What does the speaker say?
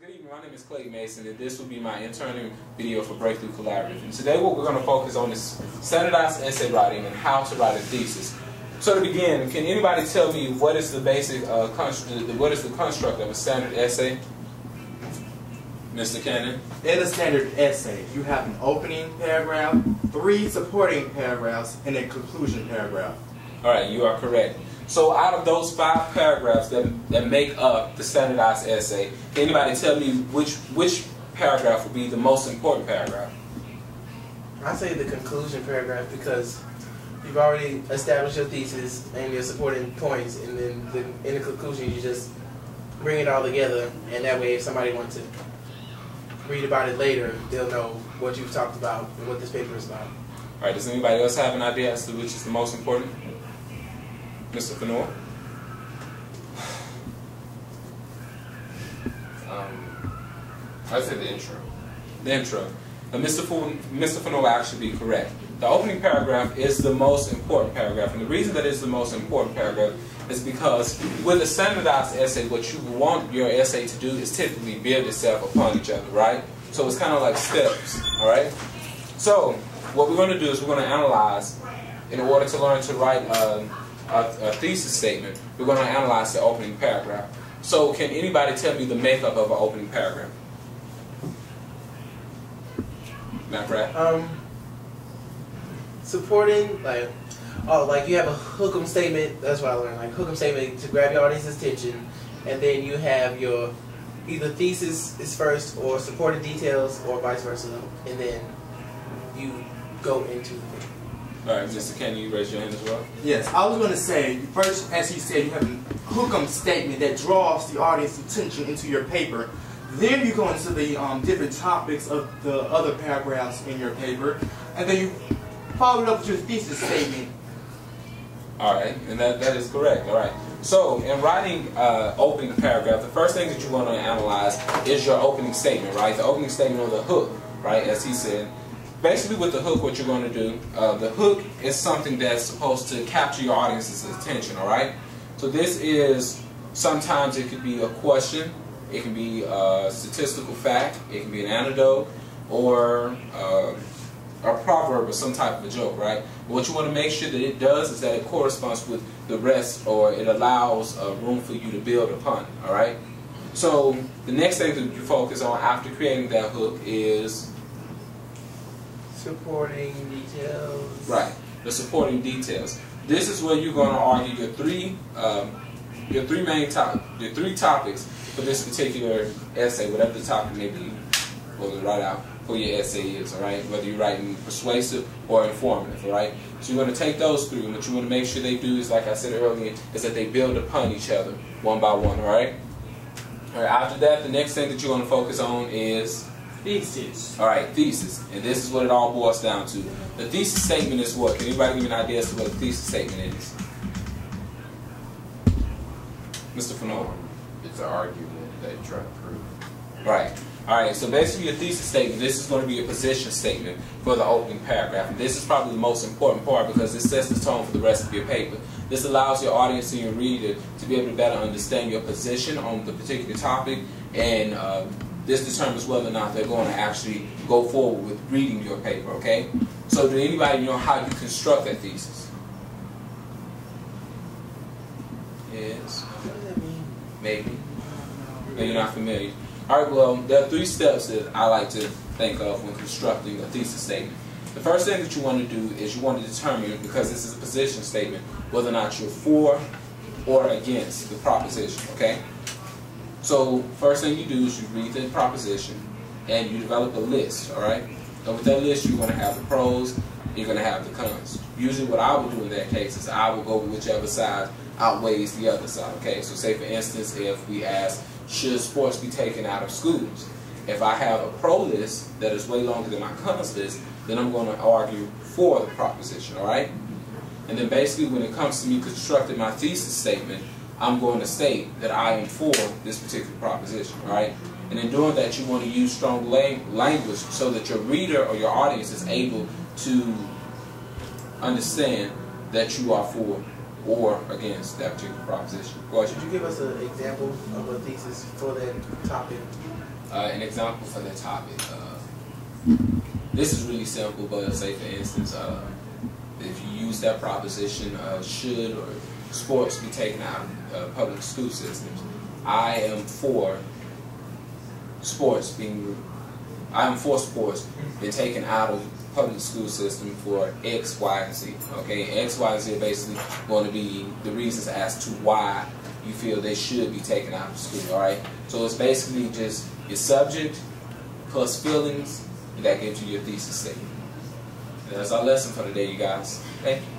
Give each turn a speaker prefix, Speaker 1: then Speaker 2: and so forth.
Speaker 1: Good evening, my name is Clayton Mason, and this will be my interning video for Breakthrough Collaborative. And today what we're going to focus on is standardized essay writing and how to write a thesis. So to begin, can anybody tell me what is the basic, what is the construct of a standard essay? Mr. Cannon?
Speaker 2: In a standard essay, you have an opening paragraph, 3 supporting paragraphs, and a conclusion paragraph.
Speaker 1: Alright, you are correct. So out of those 5 paragraphs that make up the standardized essay, can anybody tell me which paragraph would be the most important paragraph?
Speaker 3: I say the conclusion paragraph because you've already established your thesis and your supporting points, and then in the conclusion you just bring it all together, and that way if somebody wants to read about it later, they'll know what you've talked about and what this paper is about.
Speaker 1: Alright, does anybody else have an idea as to which is the most important? Mr. Fenor?
Speaker 4: I'd say the intro.
Speaker 1: The intro. Now, Mr. Fenor will actually be correct. The opening paragraph is the most important paragraph, and the reason that it's the most important paragraph is because with a standardized essay, what you want your essay to do is typically build itself upon each other, right? So it's kind of like steps, all right? So what we're going to do is we're going to analyze, in order to learn to write a thesis statement, we're going to analyze the opening paragraph. So can anybody tell me the makeup of an opening paragraph? Not right.
Speaker 3: Supporting, like you have a hook-em statement. That's what I learned. Like hook-em statement to grab your audience's attention, and then you have your either thesis is first, or supporting details, or vice versa, and then you go into the thing.
Speaker 1: All right, Mr. Kenny, you raise your hand as well.
Speaker 2: Yes, I was going to say, first, as you said, you have a hook-em statement that draws the audience's attention into your paper. Then you go into the different topics of the other paragraphs in your paper, and then you follow it up with your thesis statement.
Speaker 1: All right, and that is correct. All right. So in writing opening paragraph, the first thing that you want to analyze is your opening statement, right? The opening statement or the hook, right? As he said. Basically, with the hook, what you're going to do, the hook is something that's supposed to capture your audience's attention. All right. So this is, sometimes it could be a question, it can be a statistical fact, it can be an anecdote, or a proverb or some type of a joke, right? But what you want to make sure that it does is that it corresponds with the rest, or it allows room for you to build upon, all right? So the next thing that you focus on after creating that hook is
Speaker 3: supporting details.
Speaker 1: Right, the supporting details. This is where you're going to argue your three topics for this particular essay, whatever the topic may be, or to write out for your essay is, all right? Whether you're writing persuasive or informative, all right? So you're going to take those 3, and what you want to make sure they do is, like I said earlier, is that they build upon each other one by one, all right? All right. After that, the next thing that you're going to focus on is
Speaker 3: thesis.
Speaker 1: All right, thesis, and this is what it all boils down to. The thesis statement is what? Can anybody give me an idea as to what the thesis statement is? Mr. Fenor.
Speaker 4: It's an argument that you try to prove.
Speaker 1: Right. Alright, so basically your thesis statement, this is going to be a position statement for the opening paragraph. And this is probably the most important part because it sets the tone for the rest of your paper. This allows your audience and your reader to be able to better understand your position on the particular topic, and this determines whether or not they're going to actually go forward with reading your paper, okay? So do anybody know how you construct that thesis? Yes?
Speaker 3: What does that mean?
Speaker 1: Maybe. Maybe you're not familiar. Alright, well, there are 3 steps that I like to think of when constructing a thesis statement. The first thing that you want to do is you want to determine, because this is a position statement, whether or not you're for or against the proposition, okay? So, first thing you do is you read the proposition and you develop a list, alright? And with that list, you're going to have the pros, you're going to have the cons. Usually what I would do in that case is I would go with whichever side outweighs the other side, okay? So say for instance, if we ask, should sports be taken out of schools? If I have a pro list that is way longer than my cons list, then I'm going to argue for the proposition, alright? And then basically when it comes to me constructing my thesis statement, I'm going to state that I am for this particular proposition, alright? And in doing that, you want to use strong language so that your reader or your audience is able to understand that you are for or against that particular proposition. Question?
Speaker 3: Could you give us an example of a thesis for that topic?
Speaker 1: an example for that topic. This is really simple, but say for instance, if you use that proposition, should or sports be taken out of public school systems, I am for sports being taken out of public school system for X, Y, and Z. Okay, X, Y, and Z are basically going to be the reasons as to why you feel they should be taken out of school. All right, so it's basically just your subject plus feelings, and that gives you your thesis statement. That's our lesson for today, you guys. Thank you.